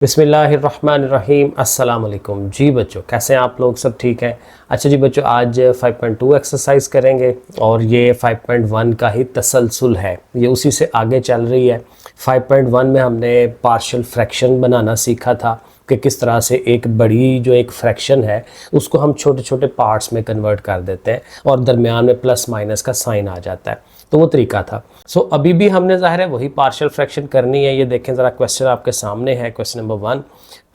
बिस्मिल्लाहिर्रहमानिर्रहीम अस्सलाम वालेकुम। जी बच्चों, कैसे हैं आप लोग? सब ठीक है? अच्छा जी बच्चों, आज 5.2 एक्सरसाइज करेंगे और ये 5.1 का ही तसलसल है, ये उसी से आगे चल रही है। 5.1 में हमने पार्शियल फ्रैक्शन बनाना सीखा था कि किस तरह से एक बड़ी जो एक फ्रैक्शन है उसको हम छोटे छोटे पार्ट्स में कन्वर्ट कर देते हैं और दरमियान में प्लस माइनस का साइन आ जाता है, तो वो तरीका था। सो अभी भी हमने ज़ाहिर है वही पार्शियल फ्रैक्शन करनी है। ये देखें ज़रा, क्वेश्चन आपके सामने है, question number 1।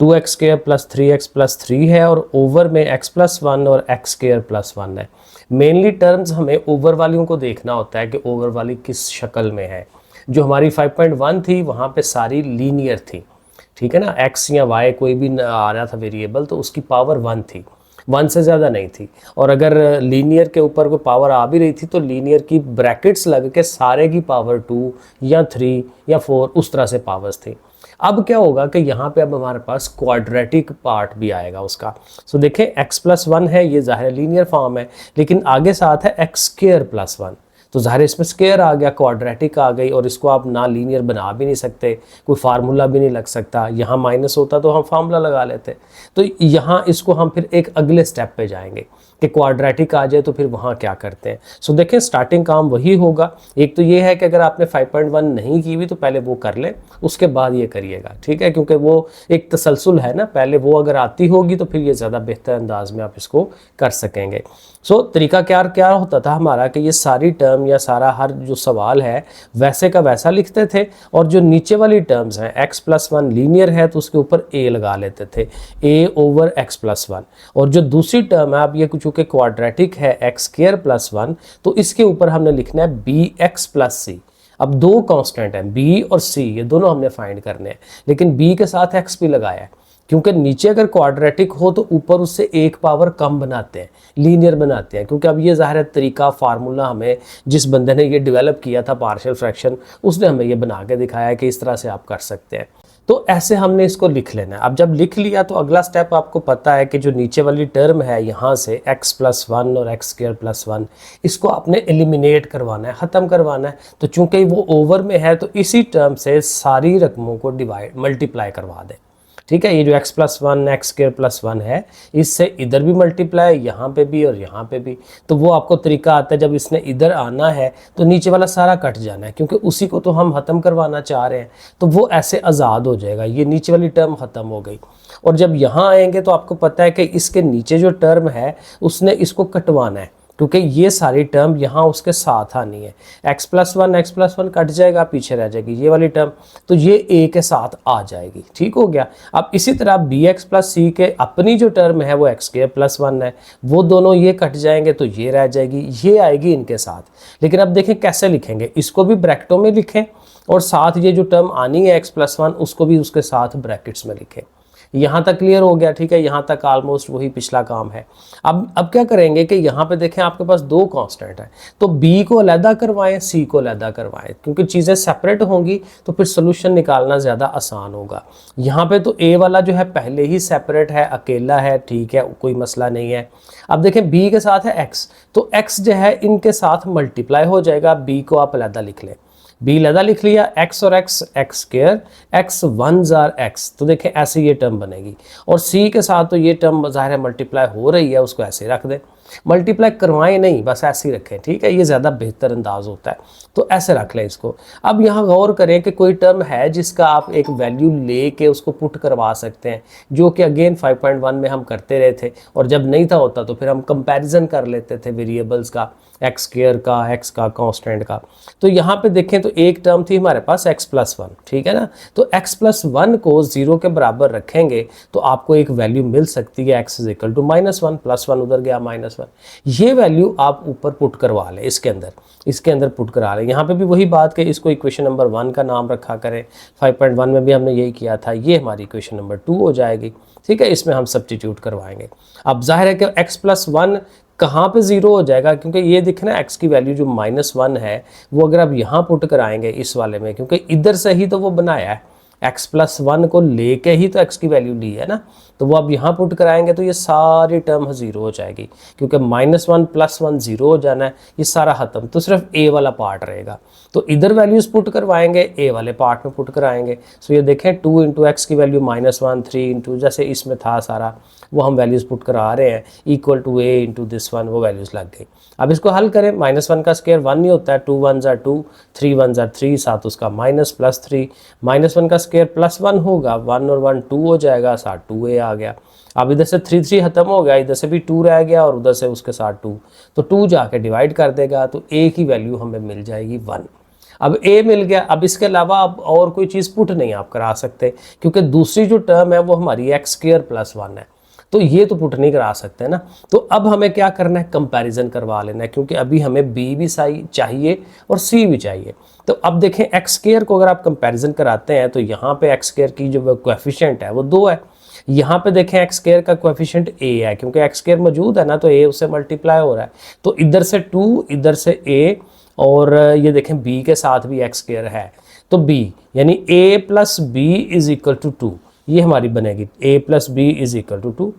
2x square plus 3x plus 3 है और ओवर में x प्लस 1 और x स्क्वायर प्लस 1 है। मेनली टर्म्स हमें ओवर वालियों को देखना होता है कि ओवर वाली किस शक्ल में है। जो हमारी 5.1 थी वहाँ पे सारी लीनियर थी, ठीक है ना। x या y कोई भी आ रहा था वेरिएबल, तो उसकी पावर 1 थी, 1 से ज़्यादा नहीं थी। और अगर लीनियर के ऊपर कोई पावर आ भी रही थी तो लीनियर की ब्रैकेट्स लग के सारे की पावर 2 या 3 या 4 उस तरह से पावर्स थी। अब क्या होगा कि यहाँ पे अब हमारे पास क्वाड्रेटिक पार्ट भी आएगा उसका। सो देखें, x प्लस 1 है, ये ज़ाहिर लीनियर फॉर्म है, लेकिन आगे साथ है x स्क्वायर प्लस 1, तो ज़ाहिर इसमें स्क्वायर आ गया, क्वाड्रेटिक आ गई, और इसको आप ना लीनियर बना भी नहीं सकते, कोई फार्मूला भी नहीं लग सकता। यहाँ माइनस होता तो हम फार्मूला लगा लेते। तो यहाँ इसको हम फिर एक अगले स्टेप पे जाएंगे कि क्वाड्रेटिक आ जाए तो फिर वहाँ क्या करते हैं। सो देखें, स्टार्टिंग काम वही होगा। एक तो ये है कि अगर आपने 5.1 नहीं की हुई तो पहले वो कर लें, उसके बाद ये करिएगा, ठीक है, क्योंकि वो एक तसलसल है ना। पहले वो अगर आती होगी तो फिर ये ज़्यादा बेहतर अंदाज में आप इसको कर सकेंगे। सो तरीका क्या क्या होता था हमारा कि ये सारी टर्म या सारा हर जो सवाल है वैसे का वैसा लिखते थे, और जो नीचे वाली टर्म्स हैं x प्लस 1 लीनियर है तो उसके ऊपर a लगा लेते थे, a ओवर x प्लस 1। और जो दूसरी टर्म है, अब ये चूँकि क्वाड्रेटिक है x स्क्वायर प्लस 1, तो इसके ऊपर हमने लिखना है bx प्लस c। अब दो कांस्टेंट हैं b और c, ये दोनों हमने फाइंड करने हैं, लेकिन b के साथ x भी लगाया है, क्योंकि नीचे अगर क्वाड्रेटिक हो तो ऊपर उससे एक पावर कम बनाते हैं, लीनियर बनाते हैं। क्योंकि अब ये ज़ाहिर है तरीका, फार्मूला हमें जिस बंदे ने ये डेवलप किया था पार्शियल फ्रैक्शन, उसने हमें ये बना के दिखाया है कि इस तरह से आप कर सकते हैं। तो ऐसे हमने इसको लिख लेना है। अब जब लिख लिया तो अगला स्टेप आपको पता है कि जो नीचे वाली टर्म है यहाँ से x प्लस 1 और x स्क्वायर प्लस 1, इसको आपने एलिमिनेट करवाना है, ख़त्म करवाना है। तो चूँकि वो ओवर में है तो इसी टर्म से सारी रकमों को मल्टीप्लाई करवा दें, ठीक है। ये जो x plus 1 x square plus 1 है, इससे इधर भी मल्टीप्लाई, यहाँ पे भी और यहाँ पे भी। तो वो आपको तरीका आता है, जब इसने इधर आना है तो नीचे वाला सारा कट जाना है, क्योंकि उसी को तो हम ख़त्म करवाना चाह रहे हैं। तो वो ऐसे आज़ाद हो जाएगा, ये नीचे वाली टर्म ख़त्म हो गई। और जब यहाँ आएंगे तो आपको पता है कि इसके नीचे जो टर्म है उसने इसको कटवाना है, क्योंकि ये सारी टर्म यहाँ उसके साथ आनी है। x प्लस 1 कट जाएगा, पीछे रह जाएगी ये वाली टर्म, तो ये a के साथ आ जाएगी, ठीक हो गया। अब इसी तरह bx प्लस c के अपनी जो टर्म है वो x स्क्वायर प्लस 1 है, वो दोनों ये कट जाएंगे तो ये रह जाएगी, ये आएगी इनके साथ। लेकिन अब देखें कैसे लिखेंगे, इसको भी ब्रैकेटों में लिखें और साथ ये जो टर्म आनी है x प्लस 1 उसको भी उसके साथ ब्रैकेट्स में लिखें। यहाँ तक क्लियर हो गया, ठीक है। यहाँ तक ऑलमोस्ट वही पिछला काम है। अब क्या करेंगे कि यहाँ पे देखें आपके पास दो कांस्टेंट हैं, तो b को अलहदा करवाएं, c को अलहदा करवाएं, क्योंकि चीज़ें सेपरेट होंगी तो फिर सोल्यूशन निकालना ज़्यादा आसान होगा। यहाँ पे तो a वाला जो है पहले ही सेपरेट है, अकेला है, ठीक है, कोई मसला नहीं है। अब देखें b के साथ है x, तो x जो है इनके साथ मल्टीप्लाई हो जाएगा, b को आप अलहदा लिख लें, b लदा लिख लिया, x और x x square, x 1 jar x, तो देखें ऐसे ये टर्म बनेगी। और c के साथ तो ये टर्म ज़ाहिर है मल्टीप्लाई हो रही है, उसको ऐसे रख दें, मल्टीप्लाई करवाएं नहीं, बस ऐसे ही रखें, ठीक है, ये ज़्यादा बेहतर अंदाज होता है, तो ऐसे रख लें इसको। अब यहाँ गौर करें कि कोई टर्म है जिसका आप एक वैल्यू ले के उसको पुट करवा सकते हैं, जो कि अगेन 5.1 में हम करते रहे थे, और जब नहीं था होता तो फिर हम कंपैरिजन कर लेते थे वेरिएबल्स का, x स्क्वायर का, x का, कांस्टेंट का। तो यहाँ पे देखें तो एक टर्म थी हमारे पास x प्लस 1, ठीक है ना। तो x प्लस 1 को 0 के बराबर रखेंगे तो आपको एक वैल्यू मिल सकती है, x is equal to -1, plus 1 उधर गया -1। ये वैल्यू आप ऊपर पुट करवा लें, इसके अंदर पुट करा लें। यहाँ पे भी वही बात कि इसको इक्वेशन नंबर 1 का नाम रखा करें, 5.1 में भी हमने यही किया था, ये हमारी इक्वेशन नंबर 2 हो जाएगी, ठीक है। इसमें हम सब्स्टिट्यूट करवाएंगे। अब जाहिर है कि x प्लस 1 कहाँ पे 0 हो जाएगा, क्योंकि ये दिखना x की वैल्यू जो -1 है वो अगर आप यहाँ पुट कराएंगे इस वाले में, क्योंकि इधर से ही तो वो बनाया है, x+1 को लेके ही तो x की वैल्यू ली है ना, तो वो अब यहाँ पुट कराएंगे तो ये सारी टर्म 0 हो जाएगी, क्योंकि -1 + 1 0 हो जाना है, ये सारा ख़त्म, तो सिर्फ a वाला पार्ट रहेगा। तो इधर वैल्यूज़ पुट करवाएंगे, a वाले पार्ट में पुट कराएंगे। सो ये देखें 2 × x की वैल्यू -1, 3 × जैसे इसमें था सारा वो हम वैल्यूज़ पुट करा रहे हैं, = a × this 1, वो वैल्यूज़ लग गई। अब इसको हल करें, -1 का स्क्वायर 1 ही होता है, 2 1s are 2, 3 1s are 3, साथ उसका माइनस +3, -1 का स्क्वायर +1 होगा, 1 और 1 2 हो जाएगा, साथ 2a आ गया। अब इधर से 3 3 ख़त्म हो गया, इधर से भी 2 रह गया और उधर से उसके साथ 2, तो 2 जाके डिवाइड कर देगा, तो a की वैल्यू हमें मिल जाएगी 1। अब a मिल गया। अब इसके अलावा अब और कोई चीज़ पुट नहीं आप करा सकते, क्योंकि दूसरी जो टर्म है वो हमारी x² + 1 है, तो ये तो पुट नहीं करा सकते ना। तो अब हमें क्या करना है, कंपैरिजन करवा लेना है, क्योंकि अभी हमें b भी चाहिए और c भी चाहिए। तो अब देखें x² को अगर आप कंपैरिजन कराते हैं तो यहाँ पे x² की जो कोएफिशिएंट है वो 2 है, यहाँ पे देखें x² का कोएफिशिएंट a है, क्योंकि x² मौजूद है ना, तो a उससे मल्टीप्लाई हो रहा है, तो इधर से 2, इधर से a, और ये देखें b के साथ भी x² है, तो b यानी a + b = 2, ये हमारी बनेगी a + b = 2।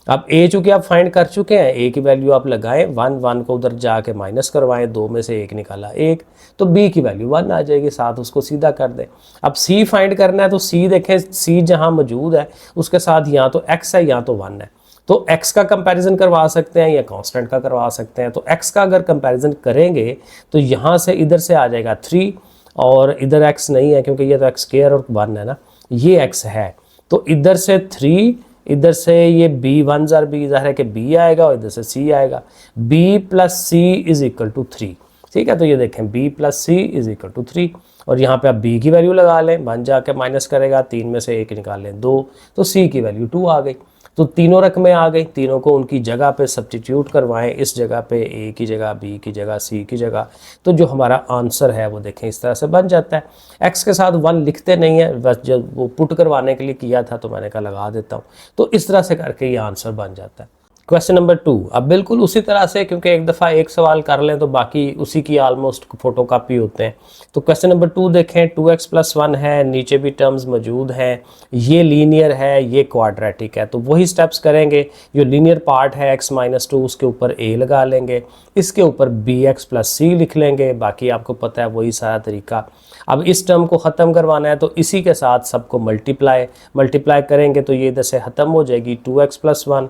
अब a चूँकि आप फाइंड कर चुके हैं, a की वैल्यू आप लगाएं 1, 1 को उधर जाके माइनस करवाएं, 2 में से 1 निकाला 1, तो b की वैल्यू 1 आ जाएगी, साथ उसको सीधा कर दें। अब c फाइंड करना है, तो c देखें, c जहाँ मौजूद है उसके साथ या तो x है या तो 1 है, तो x का कंपैरिजन करवा सकते हैं या कांस्टेंट का करवा सकते हैं। तो x का अगर कंपैरिजन करेंगे तो यहाँ से इधर से आ जाएगा 3, और इधर x नहीं है क्योंकि ये तो x² और 1 है ना, ये x है, तो इधर से 3, इधर से ये b 1s are b, ज़ाहिर है कि b आएगा, और इधर से c आएगा, b + c = 3, ठीक है। तो ये देखें b + c = 3, और यहाँ पे आप b की वैल्यू लगा लें, 1 जाके माइनस करेगा, 3 में से 1 निकाल लें 2, तो c की वैल्यू 2 आ गई। तो तीनों रकमें आ गई, तीनों को उनकी जगह पे सब्स्टिट्यूट करवाएं, इस जगह पे a की जगह, b की जगह, c की जगह, तो जो हमारा आंसर है वो देखें इस तरह से बन जाता है। x के साथ 1 लिखते नहीं है, बस जब वो पुट करवाने के लिए किया था तो मैंने कहा लगा देता हूँ, तो इस तरह से करके ये आंसर बन जाता है। क्वेश्चन नंबर 2, अब बिल्कुल उसी तरह से, क्योंकि एक दफ़ा एक सवाल कर लें तो बाकी उसी की आलमोस्ट फोटो कापी होते हैं। तो क्वेश्चन नंबर 2 देखें, 2x + 1 है, नीचे भी टर्म्स मौजूद हैं, ये लीनियर है, ये क्वाड्रेटिक है, तो वही स्टेप्स करेंगे। जो लीनियर पार्ट है x - 2, उसके ऊपर a लगा लेंगे, इसके ऊपर bx + c लिख लेंगे, बाकी आपको पता है वही सारा तरीका। अब इस टर्म को ख़त्म करवाना है तो इसी के साथ सबको मल्टीप्लाई करेंगे, तो ये इधर से ख़त्म हो जाएगी, 2x + 1,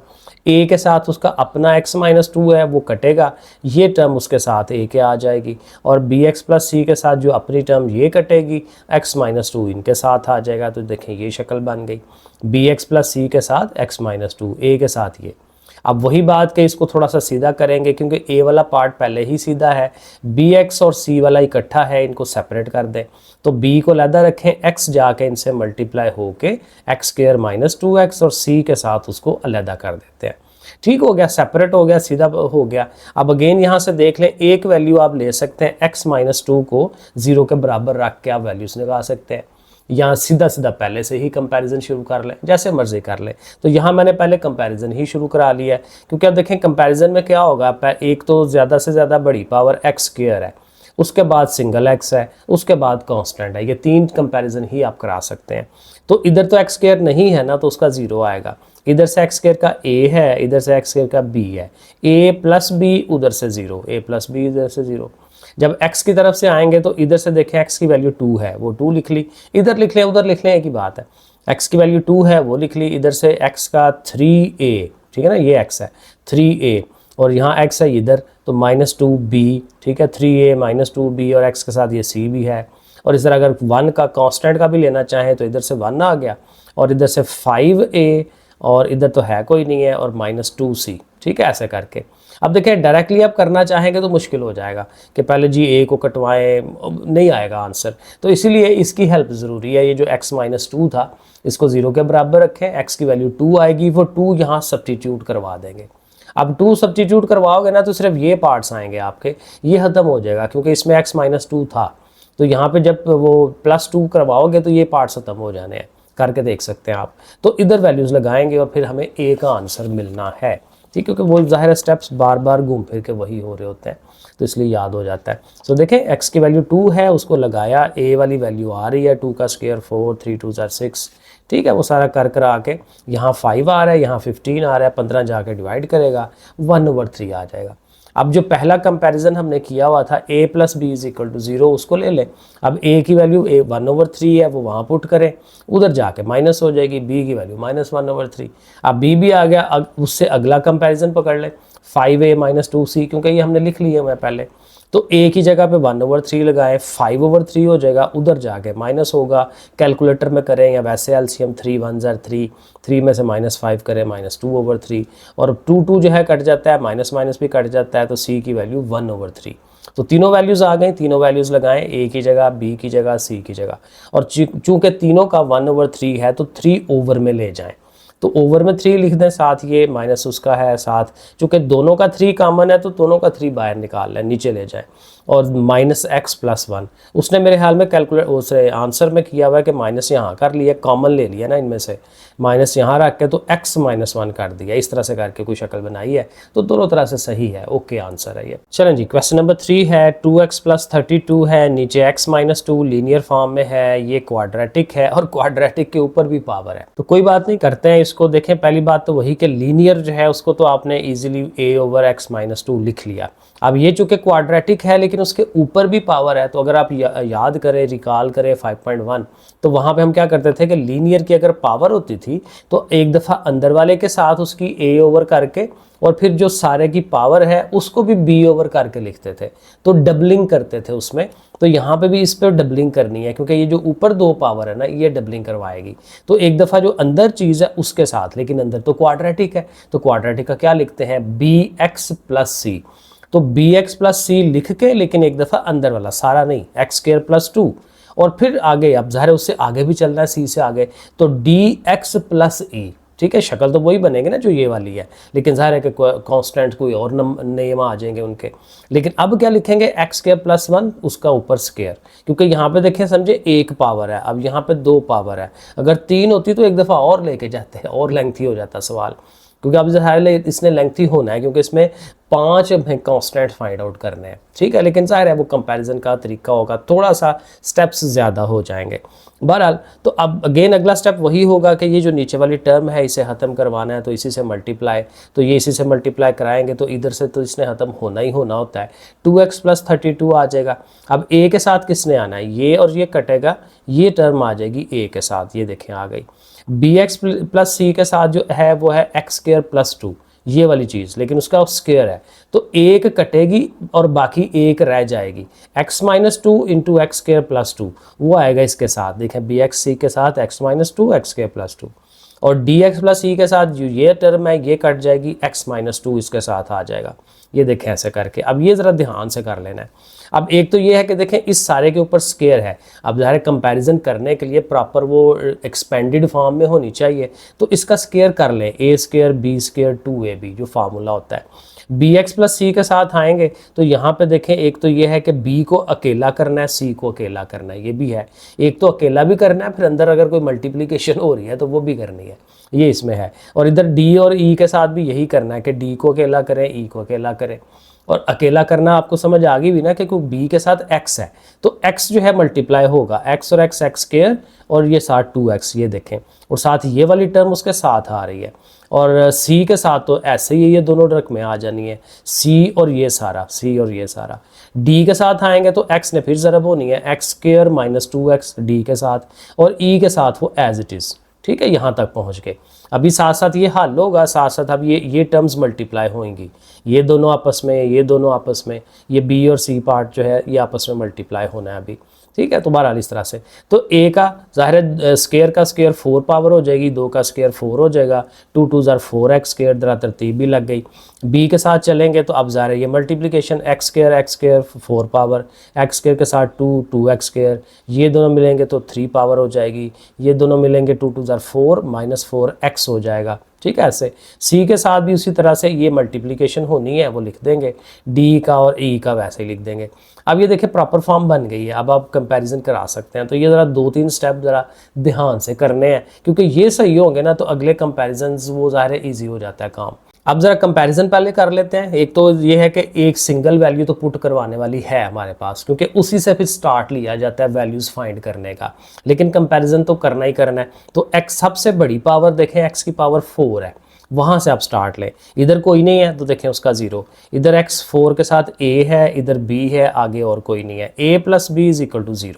a के साथ उसका अपना x - 2 है वो कटेगा, ये टर्म उसके साथ a के आ जाएगी, और bx + c के साथ जो अपनी टर्म ये कटेगी, x - 2 इनके साथ आ जाएगा। तो देखें ये शक्ल बन गई, bx + c के साथ x - 2, a के साथ ये। अब वही बात कि इसको थोड़ा सा सीधा करेंगे, क्योंकि a वाला पार्ट पहले ही सीधा है, bx और c वाला इकट्ठा है, इनको सेपरेट कर दें, तो b को अलग रखें, x जाके इनसे मल्टीप्लाई होके x² - 2x, और c के साथ उसको अलग कर देते हैं। ठीक हो गया, सेपरेट हो गया, सीधा हो गया। अब अगेन यहाँ से देख लें, एक वैल्यू आप ले सकते हैं, x - 2 को 0 के बराबर रख के आप वैल्यूज लगा सकते हैं, या सीधा पहले से ही कंपैरिजन शुरू कर लें, जैसे मर्जी कर लें। तो यहाँ मैंने पहले कंपैरिजन ही शुरू करा लिया है, क्योंकि अब देखें कंपैरिजन में क्या होगा, एक तो ज़्यादा से ज़्यादा बड़ी पावर x² है, उसके बाद सिंगल x है, उसके बाद कांस्टेंट है, ये 3 कंपैरिजन ही आप करा सकते हैं। तो इधर तो x² नहीं है ना, तो उसका 0 आएगा, इधर से x² का a है, इधर से x² का b है, a + b उधर से 0, a + b इधर से 0। जब x की तरफ से आएंगे तो इधर से देखें x की वैल्यू 2 है, वो 2 लिख ली, इधर लिख लें उधर लिख लें, एक ही बात है। x की वैल्यू 2 है वो लिख ली, इधर से x का 3a, ठीक है ना, ये x है 3a, और यहाँ x है इधर, तो -2b, ठीक है, 3a - 2b, और x के साथ ये c भी है। और इस तरह अगर 1 का कांस्टेंट का भी लेना चाहें तो इधर से 1 आ गया, और इधर से 5a, और इधर तो है कोई नहीं है, और -2c, ठीक है, ऐसे करके। अब देखें डायरेक्टली आप करना चाहेंगे तो मुश्किल हो जाएगा कि पहले जी a को कटवाएं, नहीं आएगा आंसर, तो इसीलिए इसकी हेल्प ज़रूरी है। ये जो x - 2 था इसको 0 के बराबर रखें, x की वैल्यू 2 आएगी, वो 2 यहाँ सब्स्टिट्यूट करवा देंगे। अब 2 सब्स्टिट्यूट करवाओगे ना तो सिर्फ ये पार्ट्स आएंगे आपके, ये ख़त्म हो जाएगा, क्योंकि इसमें x - 2 था, तो यहाँ पे जब वो +2 करवाओगे तो ये पार्ट्स ख़त्म हो जाने हैं, करके देख सकते हैं आप। तो इधर वैल्यूज़ लगाएंगे और फिर हमें a का आंसर मिलना है। ठीक है, क्योंकि वो ज़ाहिर स्टेप्स बार बार घूम फिर के वही हो रहे होते हैं, तो इसलिए याद हो जाता है। सो देखें x की वैल्यू 2 है, उसको लगाया, a वाली वैल्यू आ रही है 2 का स्क्वायर 4, 3 2 6, ठीक है, वो सारा कर आके यहाँ 5 आ रहा है, यहाँ 15 आ रहा है, 15 जाके डिवाइड करेगा 1/3 आ जाएगा। अब जो पहला कंपैरिजन हमने किया हुआ था a plus b is equal to 0, उसको ले लें। अब a की वैल्यू 1/3 है, वो वहाँ पुट करें, उधर जाके माइनस हो जाएगी, b की वैल्यू -1/3। अब b भी आ गया, उससे अगला कंपैरिजन पकड़ लें 5a - 2c, क्योंकि ये हमने लिख लिया है पहले। तो a की जगह पे 1/3 लगाएं, 5/3 हो जाएगा, उधर जाके माइनस होगा, कैलकुलेटर में करें या वैसे एलसीएम 3 1 3, 3 में से -5 करें -2/3, और 2 जो है कट जाता है, माइनस भी कट जाता है, तो c की वैल्यू 1/3। तो तीनों वैल्यूज़ आ गई, तीनों वैल्यूज़ लगाएं, a की जगह, b की जगह, c की जगह, और चूँकि तीनों का 1/3 है तो 3 ओवर में ले जाएं। तो ओवर में 3 लिख दें, साथ ये माइनस उसका है, साथ चूँकि दोनों का 3 कॉमन है तो दोनों का 3 बाहर निकाल लें, नीचे ले जाएं, और -x+1 उसने मेरे ख्याल में कैलकुलेट उसे आंसर में किया हुआ है कि माइनस यहाँ कर लिया, कॉमन ले लिया ना इनमें से, माइनस यहाँ रख के तो x -1 कर दिया, इस तरह से करके कोई शक्ल बनाई है, तो दोनों तरह से सही है, ओके आंसर है ये। चलें जी, क्वेश्चन नंबर 3 है 2x + 32 है, नीचे x - 2 लीनियर फॉर्म में है, ये क्वाड्रेटिक है और क्वाड्रेटिक के ऊपर भी पावर है, तो कोई बात नहीं, करते हैं इसको। देखें, पहली बात तो वही कि लीनियर जो है उसको तो आपने इजीली a/x - 2 लिख लिया। अब ये चूँकि क्वाड्रेटिक है लेकिन उसके ऊपर भी पावर है, तो अगर आप याद करें, रिकॉल करें 5.1, तो वहाँ पे हम क्या करते थे कि लीनियर की अगर पावर होती थी तो एक दफ़ा अंदर वाले के साथ उसकी a ओवर करके और फिर जो सारे की पावर है उसको भी b ओवर करके लिखते थे, तो डबलिंग करते थे उसमें। तो यहाँ पे भी इस पर डबलिंग करनी है, क्योंकि ये जो ऊपर 2 पावर है ना, ये डबलिंग करवाएगी। तो एक दफ़ा जो अंदर चीज़ है उसके साथ, लेकिन अंदर तो क्वाड्रेटिक है, तो क्वाड्रेटिक का क्या लिखते हैं, bx + c। तो bx + c लिख के, लेकिन एक दफ़ा अंदर वाला, सारा नहीं, x² + 2, और फिर आगे अब ज़ाहिर उससे आगे भी चलना है, c से आगे, तो dx + e, ठीक है, शक्ल तो वही बनेगी ना जो ये वाली है, लेकिन ज़ाहिर है कि कांस्टेंट कोई और नेम आ जाएंगे उनके। लेकिन अब क्या लिखेंगे, x² + 1, उसका ऊपर स्क्वायर, क्योंकि यहाँ पे देखें, समझे, एक पावर है, अब यहाँ पे 2 पावर है, अगर 3 होती तो एक दफ़ा और लेके जाते हैं, और लेंथी हो जाता सवाल, क्योंकि अब ज़ाहिर इसने लेंथी होना है, क्योंकि इसमें 5 हमें कांस्टेंट फाइंड आउट करने हैं, ठीक है, लेकिन ज़ाहिर है वो कंपैरिजन का तरीका होगा, थोड़ा सा स्टेप्स ज़्यादा हो जाएंगे। बहरहाल, तो अब अगेन अगला स्टेप वही होगा कि ये जो नीचे वाली टर्म है इसे ख़त्म करवाना है, तो इसी से मल्टीप्लाई, तो ये इसी से मल्टीप्लाई कराएंगे, तो इधर से तो इसने ख़त्म होना ही होना होता है, 2x + 32 आ जाएगा। अब a के साथ किसने आना है, ये और ये कटेगा, ये टर्म आ जाएगी a के साथ, ये देखें आ गई। bx + c के साथ जो है वो है x² + 2, ये वाली चीज़, लेकिन उसका स्क्वायर है, तो एक कटेगी और बाकी एक रह जाएगी, x - 2 × x² + 2, वो आएगा इसके साथ, देखें bx c के साथ x - 2 x² + 2, और dx + e के साथ जो ये टर्म है ये कट जाएगी, x - 2 इसके साथ आ जाएगा, ये देखें ऐसे करके। अब ये ज़रा ध्यान से कर लेना है। अब एक तो ये है कि देखें इस सारे के ऊपर स्क्वायर है, अब ज़ाहिर कंपैरिजन करने के लिए प्रॉपर वो एक्सपेंडेड फॉर्म में होनी चाहिए, तो इसका स्क्वायर कर लें, a² b² 2ab जो फार्मूला होता है। bx + c के साथ आएंगे, तो यहाँ पे देखें, एक तो ये है कि b को अकेला करना है, c को अकेला करना है, ये भी है, एक तो अकेला भी करना है, फिर अंदर अगर कोई मल्टीप्लिकेशन हो रही है तो वो भी करनी है, ये इसमें है, और इधर d और e के साथ भी यही करना है कि d को अकेला करें, e को अकेला करें, और अकेला करना आपको समझ आ गई भी ना कि b के साथ x है, तो x जो है मल्टीप्लाई होगा, x और x² और ये साथ 2x, ये देखें, और साथ ये वाली टर्म उसके साथ आ रही है, और c के साथ तो ऐसे ही ये दोनों रकम में आ जानी है, c और ये सारा, c और ये सारा। d के साथ आएंगे तो x ने फिर ज़रब होनी है, x² - 2x d के साथ, और e के साथ वो एज इट इज़, ठीक है, यहाँ तक पहुँच गए। अभी साथ साथ ये हल होगा, साथ साथ अब ये टर्म्स मल्टीप्लाई होंगी, ये दोनों आपस में, ये दोनों आपस में, ये b और c पार्ट जो है ये आपस में मल्टीप्लाई होना है अभी, ठीक है। तो बहरहाल इस तरह से, तो a का ज़ाहिर है स्क्वायर का स्क्वायर 4 पावर हो जाएगी, 2 का स्क्वायर 4 हो जाएगा, 2 2 ज़ार 4x², दरा तरतीब भी लग गई। b के साथ चलेंगे तो अब ज़ाहिर है ये मल्टीप्लिकेशन x² 4 पावर, x² के साथ 2 2x², ये दोनों मिलेंगे तो 3 पावर हो जाएगी, ये दोनों मिलेंगे 2 2 ज़ार 4 -4x हो जाएगा, ठीक है। ऐसे c के साथ भी उसी तरह से ये मल्टीप्लिकेशन होनी है, वो लिख देंगे, d का और e का वैसे ही लिख देंगे। अब ये देखिए प्रॉपर फॉर्म बन गई है, अब आप कंपैरिजन करा सकते हैं। तो ये ज़रा 2-3 स्टेप ज़रा ध्यान से करने हैं, क्योंकि ये सही होंगे ना तो अगले कंपैरिजन वो ज़ाहिर है ईजी हो जाता है काम। अब जरा कंपैरिजन पहले कर लेते हैं। एक तो ये है कि एक सिंगल वैल्यू तो पुट करवाने वाली है हमारे पास, क्योंकि उसी से फिर स्टार्ट लिया जाता है वैल्यूज़ फाइंड करने का, लेकिन कंपैरिजन तो करना ही करना है। तो x सबसे बड़ी पावर देखें, x की पावर 4 है, वहाँ से आप स्टार्ट लें। इधर कोई नहीं है तो देखें उसका 0, इधर x 4 के साथ a है, इधर b है, आगे और कोई नहीं है। a + b = 0।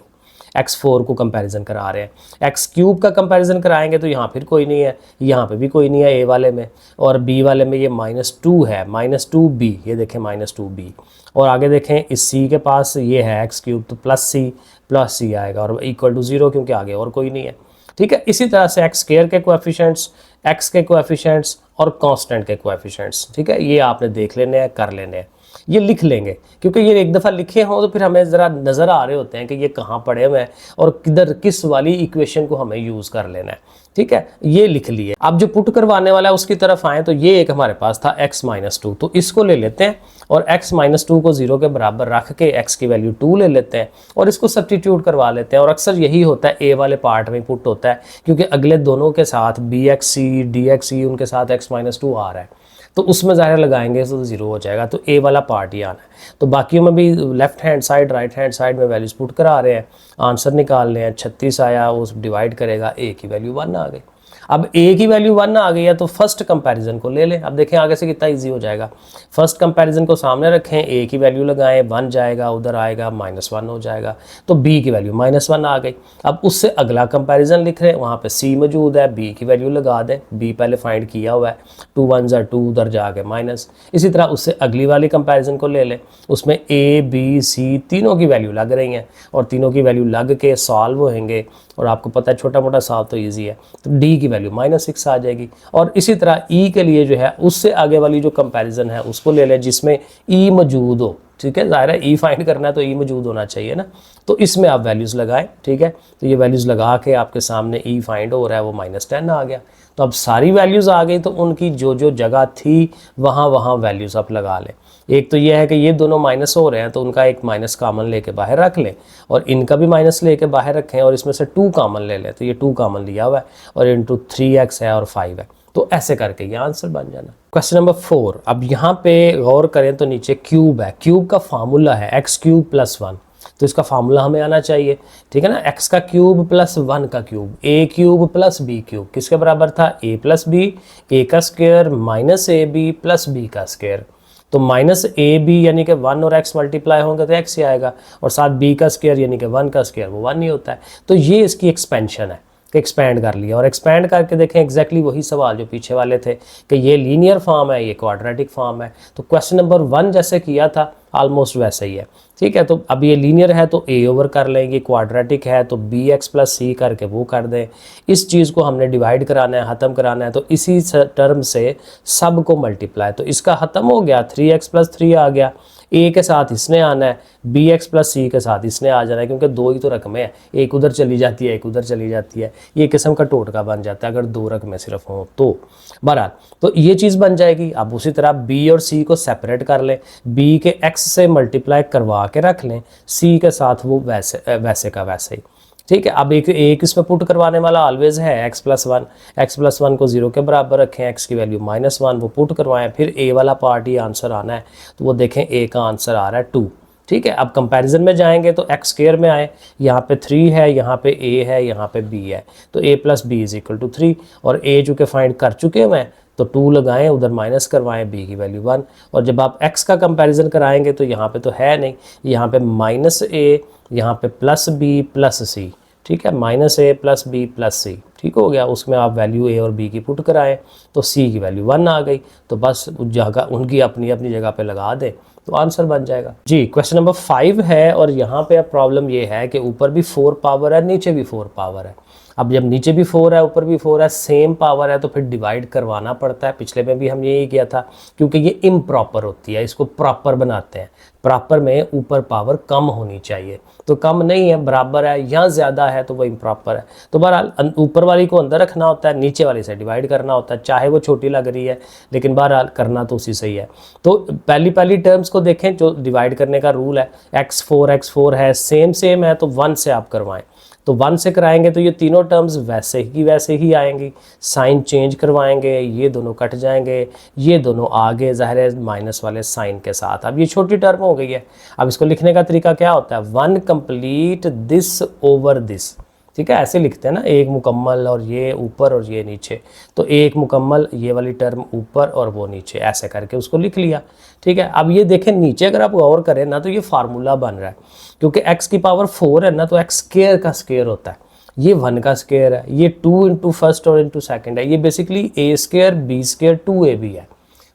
x4 को कंपैरिजन करा रहे हैं। x³ का कंपैरिजन कराएंगे तो यहाँ फिर कोई नहीं है, यहाँ पे भी कोई नहीं है a वाले में, और b वाले में ये -2 है, -2b, ये देखें -2b। और आगे देखें इस c के पास ये है x³ तो +c आएगा और = 0, क्योंकि आगे और कोई नहीं है। ठीक है, इसी तरह से x² के कोएफिशिएंट्स, x के कोएफिशिएंट्स और कांस्टेंट के कोएफिशिएंट्स, ठीक है, ये आपने देख लेने हैं, कर लेने हैं, ये लिख लेंगे, क्योंकि ये एक दफ़ा लिखे हों तो फिर हमें ज़रा नज़र आ रहे होते हैं कि ये कहाँ पड़े हुए हैं और किधर किस वाली इक्वेशन को हमें यूज़ कर लेना है। ठीक है, ये लिख लिए। अब जो पुट करवाने वाला है उसकी तरफ आए तो ये एक हमारे पास था x-2, तो इसको ले लेते हैं और x-2 को 0 के बराबर रख के x की वैल्यू 2 ले लेते हैं और इसको सब्स्टिट्यूट करवा लेते हैं। और अक्सर यही होता है, a वाले पार्ट में पुट होता है, क्योंकि अगले दोनों के साथ bxc dxc उनके साथ x-2 आ रहा है, तो उसमें ज़ाहिर लगाएंगे तो 0 हो जाएगा, तो a वाला पार्ट ही आना है। तो बाकियों में भी left hand side right hand side में वैल्यूज पुट करा रहे हैं, आंसर निकाल रहे हैं। 36 आया, उस डिवाइड करेगा, a की वैल्यू 1 आ गई। अब a की वैल्यू 1 आ गई है तो फर्स्ट कंपैरिजन को ले लें। अब देखें आगे से कितना इजी हो जाएगा। फर्स्ट कंपैरिजन को सामने रखें, a की वैल्यू लगाएं, 1 जाएगा, उधर आएगा -1 हो जाएगा, तो b की वैल्यू -1 आ गई। अब उससे अगला कंपैरिजन लिख रहे हैं, वहाँ पे c मौजूद है, b की वैल्यू लगा दें, b पहले फाइंड किया हुआ है, 2 1 2, उधर जाके माइनस। इसी तरह उससे अगली वाली कंपैरिजन को ले लें, उसमें a b c तीनों की वैल्यू लग रही हैं और तीनों की वैल्यू लग के सॉल्व होंगे, और आपको पता है छोटा मोटा सॉल्व तो ईजी है, तो d की वैल्यू -6 आ जाएगी। और इसी तरह e के लिए जो है उससे आगे वाली जो कंपैरिजन है उसको ले लें जिसमें e मौजूद हो। ठीक है, ज़ाहिर है e फाइंड करना है तो e मौजूद होना चाहिए ना, तो इसमें आप वैल्यूज़ लगाएं। ठीक है, तो ये वैल्यूज़ लगा के आपके सामने e फाइंड हो रहा है, वो -10 आ गया। तो अब सारी वैल्यूज़ आ गई, तो उनकी जो जो जगह थी वहाँ वहाँ वैल्यूज़ आप लगा लें। एक तो ये है कि ये दोनों माइनस हो रहे हैं, तो उनका एक माइनस कॉमन लेके बाहर रख लें, और इनका भी माइनस लेके बाहर रखें, और इसमें से 2 कॉमन ले लें, तो ये 2 कॉमन लिया हुआ है, और इंटू 3x है और 5 है, तो ऐसे करके ये आंसर बन जाना। क्वेश्चन नंबर 4, अब यहाँ पे गौर करें तो नीचे क्यूब है, क्यूब का फार्मूला है x³ + 1, तो इसका फार्मूला हमें आना चाहिए। ठीक है ना, x का क्यूब + 1 का क्यूब, a³ + b³ किसके बराबर था, a + b, a का स्क्वायर -ab + b का स्क्वायर। तो -ab यानी कि 1 और x मल्टीप्लाई होंगे तो x ही आएगा, और साथ b का स्क्वायर यानी कि 1 का स्क्वायर वो 1 ही होता है। तो ये इसकी एक्सपेंशन है, एक्सपैंड कर लिया, और एक्सपैंड करके देखें एग्जैक्टली वही सवाल जो पीछे वाले थे कि ये लीनियर फॉर्म है, ये क्वाड्रेटिक फॉर्म है। तो क्वेश्चन नंबर 1 जैसे किया था ऑलमोस्ट वैसे ही है। ठीक है, तो अब ये लीनियर है तो a ओवर कर लेंगे, क्वाड्रेटिक है तो bx + c करके वो कर दें। इस चीज़ को हमने डिवाइड कराना है, ख़त्म कराना है, तो इसी टर्म से सब को मल्टीप्लाई, तो इसका ख़त्म हो गया, 3x + 3 आ गया, a के साथ इसने आना है, bx + c के साथ इसने आ जाना है, क्योंकि 2 ही तो रकमें हैं, एक उधर चली जाती है एक उधर चली जाती है, ये किस्म का टोटका बन जाता है अगर 2 रकमें सिर्फ हों तो। बहरहाल तो ये चीज़ बन जाएगी। अब उसी तरह b और c को सेपरेट कर लें, b के x से मल्टीप्लाई करवा के रख लें, c के साथ वो वैसे का वैसे ही। ठीक है, अब एक इसमें पुट करवाने वाला ऑलवेज है x + 1, x + 1 को 0 के बराबर रखें, x की वैल्यू -1, वो पुट करवाएं, फिर a वाला पार्ट ही आंसर आना है, तो वो देखें a का आंसर आ रहा है 2। ठीक है, अब कंपैरिजन में जाएंगे तो x² में आए, यहाँ पे 3 है, यहाँ पे a है, यहाँ पे b है, तो a + b = 3, और a चूँकि फाइंड कर चुके हैं तो 2 लगाएं, उधर माइनस करवाएं, b की वैल्यू 1, और जब आप x का कंपैरिजन कराएंगे तो यहाँ पे तो है नहीं, यहाँ पे -a, यहाँ पे +b + c। ठीक है, -a + b + c, ठीक हो गया। उसमें आप वैल्यू a और b की पुट कराएं तो c की वैल्यू 1 आ गई, तो बस उस जगह उनकी अपनी अपनी जगह पे लगा दें तो आंसर बन जाएगा जी। क्वेश्चन नंबर 5 है, और यहाँ पे अब प्रॉब्लम ये है कि ऊपर भी 4 पावर है, नीचे भी 4 पावर है। अब जब नीचे भी 4 है ऊपर भी 4 है, सेम पावर है, तो फिर डिवाइड करवाना पड़ता है। पिछले में भी हम यही किया था, क्योंकि ये इम्प्रॉपर होती है, इसको प्रॉपर बनाते हैं। प्रॉपर में ऊपर पावर कम होनी चाहिए, तो कम नहीं है, बराबर है, या ज़्यादा है तो वो इम्प्रॉपर है। तो बहरहाल ऊपर वाली को अंदर रखना होता है, नीचे वाली से डिवाइड करना होता है, चाहे वो छोटी लग रही है, लेकिन बहरहाल करना तो उसी से ही है। तो पहली टर्म्स को देखें, जो डिवाइड करने का रूल है, x4 है, सेम है तो 1 से आप करवाएं। तो 1 से कराएंगे तो ये तीनों टर्म्स वैसे ही आएंगी, साइन चेंज करवाएंगे, ये दोनों कट जाएंगे, ये दोनों आगे ज़ाहिर है माइनस वाले साइन के साथ। अब ये छोटी टर्म हो गई है। अब इसको लिखने का तरीका क्या होता है, 1 कंप्लीट दिस ओवर दिस, ठीक है, ऐसे लिखते हैं ना, एक मुकम्मल और ये ऊपर और ये नीचे, तो एक मुकम्मल ये वाली टर्म ऊपर और वो नीचे, ऐसे करके उसको लिख लिया। ठीक है, अब ये देखें नीचे अगर आप गौर करें ना तो ये फार्मूला बन रहा है, क्योंकि x की पावर 4 है ना, तो x स्क्वायर का स्क्वायर होता है, ये 1 का स्क्वायर है, ये 2 इंटू फर्स्ट और इंटू सेकेंड है, ये basically a square b square 2ab है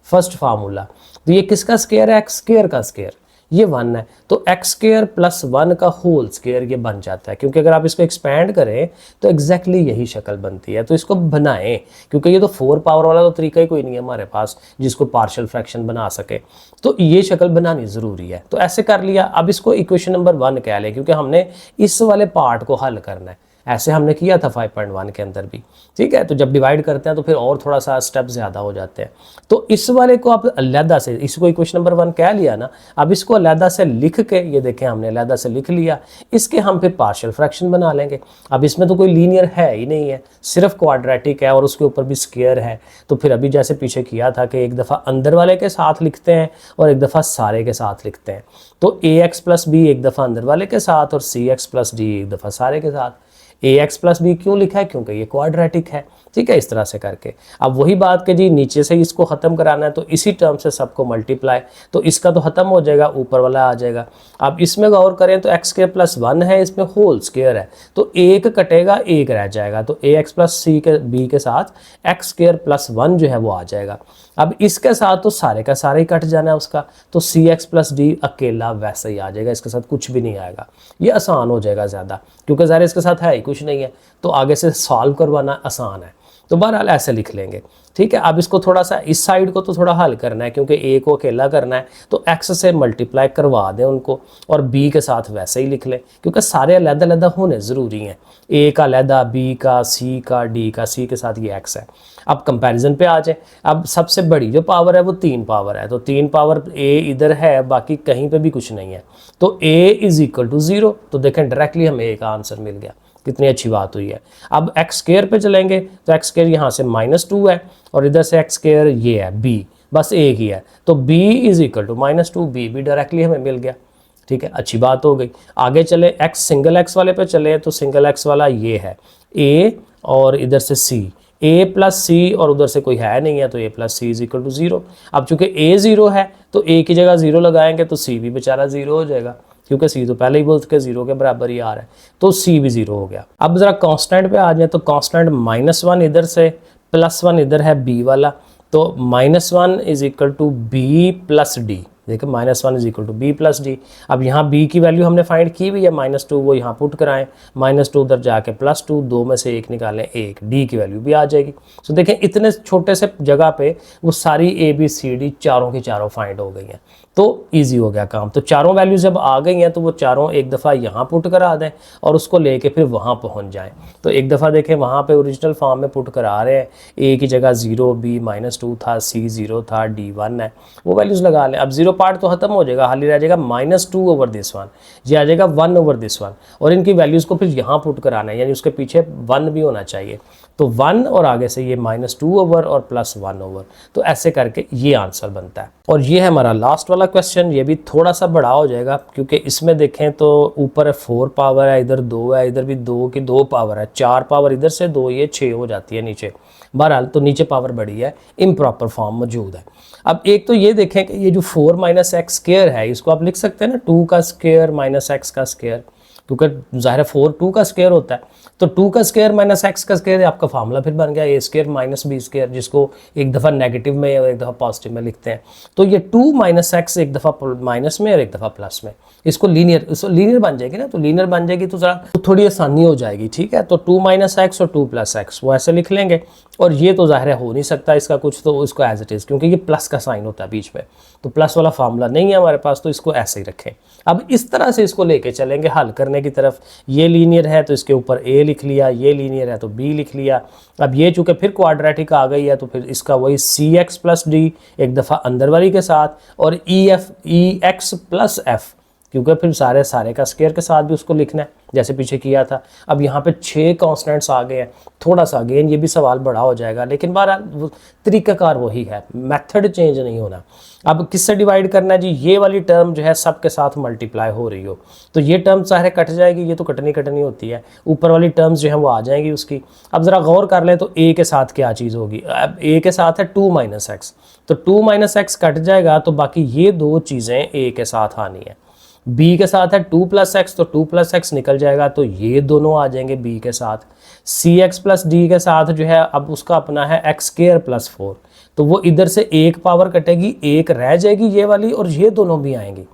फर्स्ट फार्मूला। तो ये किसका स्क्वायर है, x स्क्वायर का स्क्वायर, ये 1 है, तो एक्स स्क्वायर प्लस 1 का होल स्क्वायर ये बन जाता है, क्योंकि अगर आप इसको एक्सपैंड करें तो एग्जैक्टली यही शक्ल बनती है। तो इसको बनाएं, क्योंकि ये तो 4 पावर वाला तो तरीका ही कोई नहीं है हमारे पास जिसको पार्शियल फ्रैक्शन बना सके, तो ये शक्ल बनानी ज़रूरी है। तो ऐसे कर लिया। अब इसको इक्वेशन नंबर 1 कह लें, क्योंकि हमने इस वाले पार्ट को हल करना है, ऐसे हमने किया था 5.1 के अंदर भी। ठीक है, तो जब डिवाइड करते हैं तो फिर और थोड़ा सा स्टेप ज़्यादा हो जाते हैं। तो इस वाले को आप अलहदा से, इसको इक्वेशन नंबर 1 कह लिया ना, अब इसको अलहदा से लिख के, ये देखें हमने अलहदा से लिख लिया, इसके हम फिर पार्शियल फ्रैक्शन बना लेंगे। अब इसमें तो कोई लीनियर है ही नहीं है, सिर्फ क्वाड्रेटिक है और उसके ऊपर भी स्क्वायर है। तो फिर अभी जैसे पीछे किया था कि एक दफ़ा अंदर वाले के साथ लिखते हैं और एक दफ़ा सारे के साथ लिखते हैं। तो ax प्लस बी एक दफ़ा अंदर वाले के साथ और cx प्लस डी एक दफ़ा सारे के साथ। ax प्लस बी क्यों लिखा है, क्योंकि ये क्वाड्रेटिक है। ठीक है, इस तरह से करके अब वही बात कि जी नीचे से इसको ख़त्म कराना है, तो इसी टर्म से सबको मल्टीप्लाई, तो इसका तो ख़त्म हो जाएगा, ऊपर वाला आ जाएगा। अब इसमें गौर करें तो एक्स स्क्वायर प्लस 1 है, इसमें होल स्क्वायर है, तो एक कटेगा एक रह जाएगा, तो ए एक्स प्लस सी के बी के साथ एक्स स्क्वायर प्लस 1 जो है वो आ जाएगा। अब इसके साथ तो सारे का सारा ही कट जाना है उसका, तो सी एक्स प्लस डी अकेला वैसे ही आ जाएगा, इसके साथ कुछ भी नहीं आएगा। ये आसान हो जाएगा ज़्यादा, क्योंकि ज़ाहिर इसके साथ है ही कुछ नहीं है, तो आगे से सॉल्व करवाना आसान है। तो बहरहाल ऐसे लिख लेंगे। ठीक है, अब इसको थोड़ा सा इस साइड को तो थोड़ा हल करना है, क्योंकि ए को अकेला करना है, तो एक्स से मल्टीप्लाई करवा दें उनको और बी के साथ वैसे ही लिख लें, क्योंकि सारे अलग-अलग होने ज़रूरी हैं, ए का अलहदा, बी का, सी का, डी का, सी के साथ ये एक्स है। अब कंपैरिजन पे आ जाए। अब सबसे बड़ी जो पावर है वो 3 पावर है, तो 3 पावर ए इधर है, बाकी कहीं पे भी कुछ नहीं है, तो ए इज़ इक्वल टू 0। तो देखें डायरेक्टली हमें ए का आंसर मिल गया, कितनी अच्छी बात हुई है। अब एक्स स्क्वायर पे चलेंगे तो एक्स स्क्वायर यहाँ से -2 है और इधर से एक्स स्क्वायर ये है बी, बस एक ही है, तो b is equal to -2, b भी डायरेक्टली हमें मिल गया। ठीक है, अच्छी बात हो गई। आगे चले, एक्स सिंगल एक्स वाले पे चले, तो सिंगल एक्स वाला ये है a और इधर से c, a प्लस सी और उधर से कोई है नहीं है, तो a plus c is equal to 0। अब चूंकि a 0 है तो a की जगह 0 लगाएंगे तो c भी बेचारा 0 हो जाएगा, क्योंकि c तो पहले ही बोल के 0 के बराबर ही आ रहा है, तो c भी 0 हो गया। अब ज़रा कांस्टेंट पे आ जाए, तो कांस्टेंट -1 इधर से +1 इधर है b वाला, तो -1 is equal to b plus d. देखिए -1 is equal to b plus d. अब यहाँ b की वैल्यू हमने फाइंड की हुई है -2, वो यहाँ पुट कराएं, -2 उधर जाके +2, 2 में से 1 निकालें 1, d की वैल्यू भी आ जाएगी। तो देखें इतने छोटे से जगह पे वो सारी a b c d चारों की चारों फाइंड हो गई हैं, तो ईजी हो गया काम। तो चारों वैल्यू जब आ गई हैं तो वो चारों एक दफ़ा यहाँ पुट करा दें और उसको लेके फिर वहाँ पहुँच जाएं। तो एक दफ़ा देखें वहाँ पे ओरिजिनल फॉर्म में पुट करा रहे हैं, a की जगह 0, b -2 था, c 0 था, d 1 है, वो वैल्यूज़ लगा लें। अब 0 पार्ट तो ख़त्म हो जाएगा, खाली रह जाएगा -2 ओवर दिस 1, ये आ जाएगा 1 ओवर दिस 1, और इनकी वैल्यूज़ को फिर यहाँ पुट कराना है, यानी उसके पीछे 1 भी होना चाहिए, तो 1 और आगे से ये -2 ओवर और +1 ओवर, तो ऐसे करके ये आंसर बनता है। और ये है हमारा लास्ट वाला क्वेश्चन, ये भी थोड़ा सा बड़ा हो जाएगा, क्योंकि इसमें देखें तो ऊपर 4 पावर है, इधर 2 है, इधर भी 2 की 2 पावर है, 4 पावर इधर से 2, ये 6 हो जाती है नीचे। बहरहाल तो नीचे पावर बड़ी है, इम्प्रॉपर फॉर्म मौजूद है। अब एक तो ये देखें कि ये जो 4 - x स्क्वायर है, इसको आप लिख सकते हैं ना 2 का स्क्वायर -x का स्क्वायर, क्योंकि ज़ाहिर 4 2 का स्क्वायर होता है, तो 2 का स्क्वायर -x का स्क्वायर आपका फार्मूला फिर बन गया a स्क्वायर -b स्क्वायर, जिसको एक दफ़ा नेगेटिव में और एक दफ़ा पॉजिटिव में लिखते हैं। तो ये 2 - x एक दफ़ा माइनस में और एक दफ़ा प्लस में, इसको लीनियर बन जाएगी ना, तो लीनियर बन जाएगी तो ज़रा थोड़ी आसानी हो जाएगी। ठीक है, तो 2 - x और 2 + x वो ऐसे लिख लेंगे, और ये तो ज़ाहिर हो नहीं सकता इसका कुछ, तो इसको एज इट इज़, क्योंकि ये प्लस का साइन होता है बीच में, तो प्लस वाला फार्मूला नहीं है हमारे पास, तो इसको ऐसे ही रखें। अब इस तरह से इसको लेके चलेंगे हल करने की तरफ। ये लीनियर है तो इसके ऊपर a लिख लिया, ये लीनियर है तो b लिख लिया। अब ये चूँकि फिर क्वाड्रेटिक आ गई है, तो फिर इसका वही cx + d एक दफ़ा अंदर वाली के साथ, और ex + f क्योंकि फिर सारे सारे का स्क्वायर के साथ भी उसको लिखना है जैसे पीछे किया था। अब यहाँ पे 6 कॉन्स्टेंट्स आ गए हैं, थोड़ा सा अगेन ये भी सवाल बड़ा हो जाएगा, लेकिन बहरहाल तरीकाकार वही है, मेथड चेंज नहीं होना। अब किससे डिवाइड करना है जी, ये वाली टर्म जो है सबके साथ मल्टीप्लाई हो रही हो तो ये टर्म सारे कट जाएगी, ये तो कटनी होती है, ऊपर वाली टर्म्स जो है वो आ जाएंगी उसकी। अब ज़रा गौर कर लें तो a के साथ क्या चीज़ होगी, अब a के साथ है 2 - x, तो 2 - x कट जाएगा तो बाकी ये दो चीज़ें a के साथ आनी है। b के साथ है 2 + x, तो 2 + x निकल जाएगा तो ये दोनों आ जाएंगे b के साथ। cx + d के साथ जो है अब उसका अपना है x² + 4, तो वो इधर से एक पावर कटेगी, एक रह जाएगी ये वाली और ये दोनों भी आएंगी।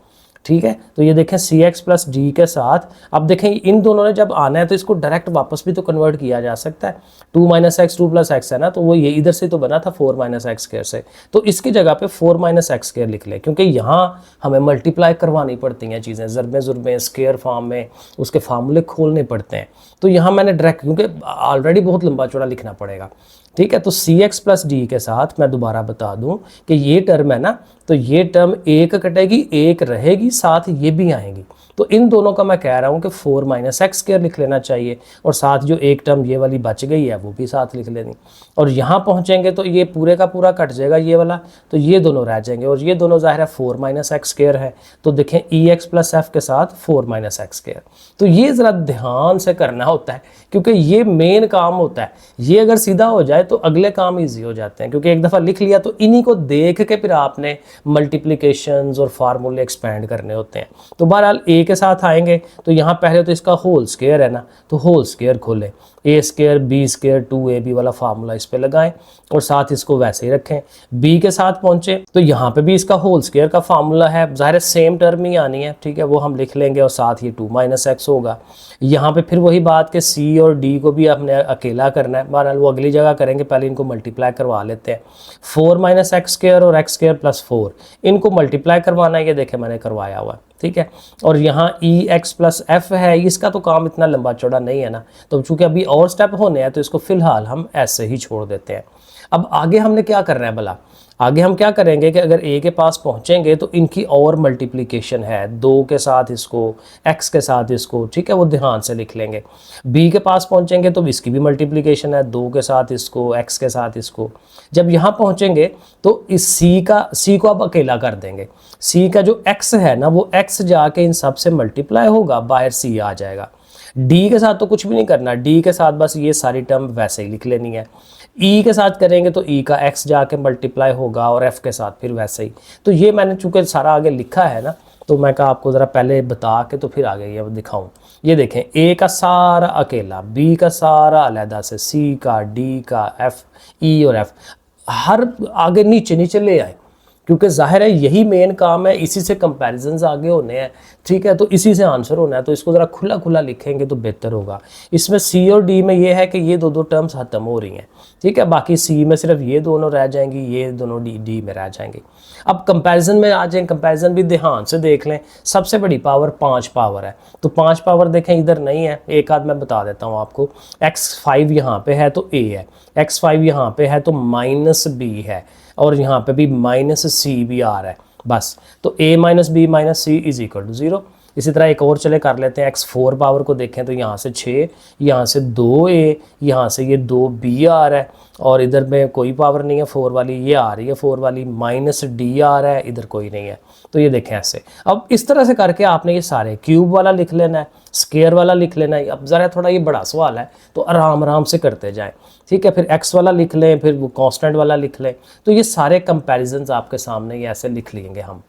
ठीक है, तो ये देखें cx + d के साथ, अब देखें इन दोनों ने जब आना है तो इसको डायरेक्ट वापस भी तो कन्वर्ट किया जा सकता है। 2 - x 2 + x है ना, तो वो ये इधर से तो बना था 4 - x² से, तो इसकी जगह पे 4 - x² लिख लें, क्योंकि यहाँ हमें मल्टीप्लाई करवानी पड़ती हैं चीज़ें, ज़रबे ज़ुरबे स्क्वायर फॉर्म में उसके फार्मूले खोलने पड़ते हैं। तो यहाँ मैंने डायरेक्ट, क्योंकि ऑलरेडी बहुत लंबा चौड़ा लिखना पड़ेगा। ठीक है, तो cx + d के साथ मैं दोबारा बता दूं कि ये टर्म है ना, तो ये टर्म एक कटेगी, एक रहेगी, साथ ये भी आएंगी, तो इन दोनों का मैं कह रहा हूँ कि 4 - x² लिख लेना चाहिए, और साथ जो एक टर्म ये वाली बच गई है वो भी साथ लिख लेनी। और यहाँ पहुँचेंगे तो ये पूरे का पूरा कट जाएगा ये वाला, तो ये दोनों रह जाएंगे, और ये दोनों ज़ाहिर है 4 - x² है, तो देखें ex + f के साथ 4 - x²। तो ये ज़रा ध्यान से करना होता है, क्योंकि ये मेन काम होता है, ये अगर सीधा हो जाए तो अगले काम ईजी हो जाते हैं, क्योंकि एक दफ़ा लिख लिया तो इन्हीं को देख के फिर आपने मल्टीप्लिकेशंस और फार्मूले एक्सपेंड करने होते हैं। तो बहरहाल a के साथ आएंगे तो यहाँ पहले तो इसका होल स्क्वायर है ना, तो होल स्क्वायर खोलें, a² b² 2ab वाला फार्मूला इस पे लगाएं और साथ इसको वैसे ही रखें। b के साथ पहुंचे तो यहाँ पे भी इसका होल स्क्वायर का फार्मूला है, ज़ाहिर है सेम टर्म ही आनी है, ठीक है, वो हम लिख लेंगे, और साथ ये 2 - x होगा। यहाँ पे फिर वही बात कि c और d को भी हमने अकेला करना है, बहरहाल वो अगली जगह करेंगे, पहले इनको मल्टीप्लाई करवा लेते हैं। 4 - x² और x² + 4 इनको मल्टीप्लाई करवाना है, ये देखें मैंने करवाया हुआ है, ठीक है। और यहाँ ex + f है, इसका तो काम इतना लंबा चौड़ा नहीं है ना, तो चूंकि अभी और स्टेप होने हैं तो इसको फिलहाल हम ऐसे ही छोड़ देते हैं। अब आगे हमने क्या करना है भला, आगे हम क्या करेंगे कि अगर a के पास पहुंचेंगे तो इनकी और मल्टीप्लिकेशन है, 2 के साथ इसको, x के साथ इसको, ठीक है, वो ध्यान से लिख लेंगे। b के पास पहुंचेंगे तो इसकी भी मल्टीप्लिकेशन है, 2 के साथ इसको, x के साथ इसको। जब यहाँ पहुंचेंगे तो इस c को अब अकेला कर देंगे, c का जो x है ना वो x जाके इन सब से मल्टीप्लाई होगा, बाहर c आ जाएगा। d के साथ तो कुछ भी नहीं करना, d के साथ बस ये सारी टर्म वैसे ही लिख लेनी है। e के साथ करेंगे तो e का x जाके मल्टीप्लाई होगा, और f के साथ फिर वैसे ही। तो ये मैंने चूंकि सारा आगे लिखा है ना, तो मैं कहा आपको ज़रा पहले बता के तो फिर आगे ये दिखाऊं। ये देखें, a का सारा अकेला, b का सारा अलहदा से, c का, d का, f, e और f हर आगे नीचे नीचे ले आए, क्योंकि जाहिर है यही मेन काम है, इसी से कंपैरिजन्स आगे होने हैं, ठीक है, तो इसी से आंसर होना है, तो इसको ज़रा खुला खुला लिखेंगे तो बेहतर होगा। इसमें सी और डी में ये है कि ये दो टर्म्स ख़त्म हो रही हैं, ठीक है, बाकी सी में सिर्फ ये दोनों रह जाएंगी, ये दोनों डी में रह जाएंगी। अब कंपैरिजन में आ जाए, कंपैरिजन भी ध्यान से देख लें। सबसे बड़ी पावर 5 पावर है, तो 5 पावर देखें इधर नहीं है, एक आध मैं बता देता हूँ आपको। x5 यहाँ पे है तो a है, x5 यहाँ पे है तो -b है, और यहाँ पे भी -c भी आ रहा है, बस। तो a - b - c = 0। इसी तरह एक और चले कर लेते हैं, x4 पावर को देखें तो यहाँ से 6, यहाँ से 2a, यहाँ से ये 2b आ रहा है, और इधर में कोई पावर नहीं है 4 वाली, ये आ रही है 4 वाली, -d आ रहा है, इधर कोई नहीं है। तो ये देखें ऐसे। अब इस तरह से करके आपने ये सारे क्यूब वाला लिख लेना है, स्क्वायर वाला लिख लेना है। अब ज़रा थोड़ा ये बड़ा सवाल है तो आराम आराम से करते जाएं, ठीक है। फिर x वाला लिख लें, फिर वो कांस्टेंट वाला लिख लें, तो ये सारे कंपैरिजन्स आपके सामने ये ऐसे लिख लेंगे हम।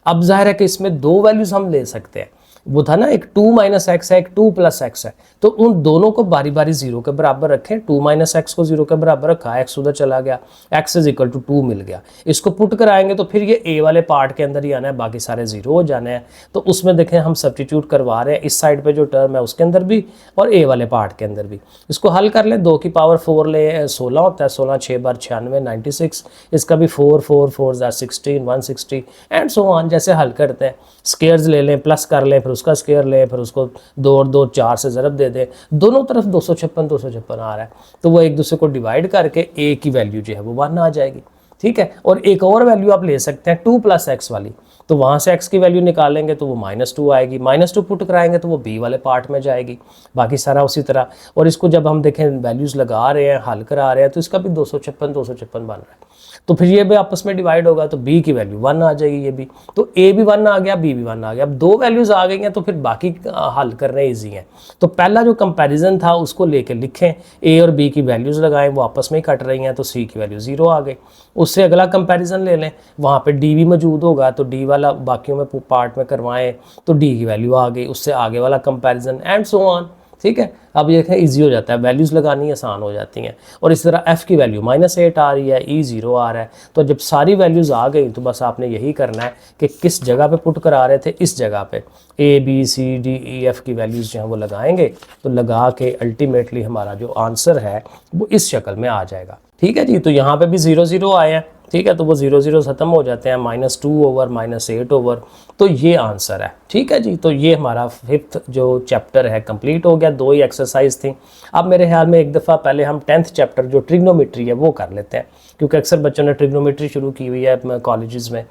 अब जाहिर है कि इसमें 2 वैल्यूज़ हम ले सकते हैं, वो था ना, एक 2 - x है, एक 2 + x है, तो उन दोनों को बारी बारी 0 के बराबर रखें। 2 - x को 0 के बराबर रखा, x उधर चला गया, x = 2 मिल गया। इसको पुट कराएंगे तो फिर ये a वाले पार्ट के अंदर ही आना है, बाकी सारे 0 हो जाने हैं। तो उसमें देखें हम सब्स्टिट्यूट करवा रहे हैं, इस साइड पे जो टर्म है उसके अंदर भी और a वाले पार्ट के अंदर भी। इसको हल कर लें, 2 की पावर 4 ले 16 होता है, 16 6 बार 96 96, इसका भी 4 4 4 16 160 एंड सो ऑन। जैसे हल करते हैं, स्क्वायर्स ले लें, प्लस कर लें, फिर उसका स्क्वायर लें, फिर उसको 2 और 2 4 से ज़रब दे दें, दोनों तरफ 256 256 आ रहा है, तो वो एक दूसरे को डिवाइड करके a की वैल्यू जो है वो 1 आ जाएगी, ठीक है। और एक और वैल्यू आप ले सकते हैं 2 + x वाली, तो वहाँ से x की वैल्यू निकालेंगे तो वो -2 आएगी, -2 पुट कराएंगे तो वो b वाले पार्ट में जाएगी, बाकी सारा उसी तरह। और इसको जब हम देखें वैल्यूज़ लगा रहे हैं, हल करा रहे हैं, तो इसका भी 256 बन रहा है। तो फिर ये भी आपस में डिवाइड होगा तो b की वैल्यू 1 आ जाएगी, ये भी तो a भी 1 आ गया, b भी 1 आ गया। अब दो वैल्यूज़ आ गई हैं तो फिर बाकी हल करने ईजी हैं। तो पहला जो कंपैरिजन था उसको लेके लिखें, a और b की वैल्यूज़ लगाएं, वो आपस में ही कट रही हैं तो c की वैल्यू 0 आ गई। उससे अगला कंपैरिजन ले लें, वहाँ पे d भी मौजूद होगा तो d वाला बाकियों में पार्ट में करवाएं तो d की वैल्यू आ गई, उससे आगे वाला कंपैरिजन एंड सो ऑन। ठीक है, अब ये देखें ईजी हो जाता है, वैल्यूज़ लगानी आसान हो जाती हैं। और इस तरह f की वैल्यू -8 आ रही है, e 0 आ रहा है। तो जब सारी वैल्यूज़ आ गई तो बस आपने यही करना है कि किस जगह पे पुट करा रहे थे, इस जगह पे a b c d e f की वैल्यूज़ जो हैं वो लगाएंगे, तो लगा के अल्टीमेटली हमारा जो आंसर है वो इस शक्ल में आ जाएगा। ठीक है जी, तो यहाँ पे भी 0 0 आए हैं। ठीक है, तो वो 0 0 ख़त्म हो जाते हैं, -2 ओवर -8 ओवर, तो ये आंसर है। ठीक है जी, तो ये हमारा 5th जो चैप्टर है कंप्लीट हो गया। 2 ही एक्सरसाइज थी। अब मेरे ख्याल में एक दफ़ा पहले हम 10th चैप्टर जो ट्रिग्नोमेट्री है वो कर लेते हैं, क्योंकि अक्सर बच्चों ने ट्रिग्नोमेट्री शुरू की हुई है कॉलेजेस में।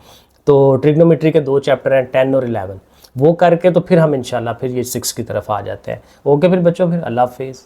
तो ट्रिग्नोमेट्री के 2 चैप्टर हैं, 10 और 11, वो करके तो फिर हम इंशाल्लाह फिर ये 6 की तरफ आ जाते हैं। ओके फिर बच्चों, फिर अल्लाह हाफिज़।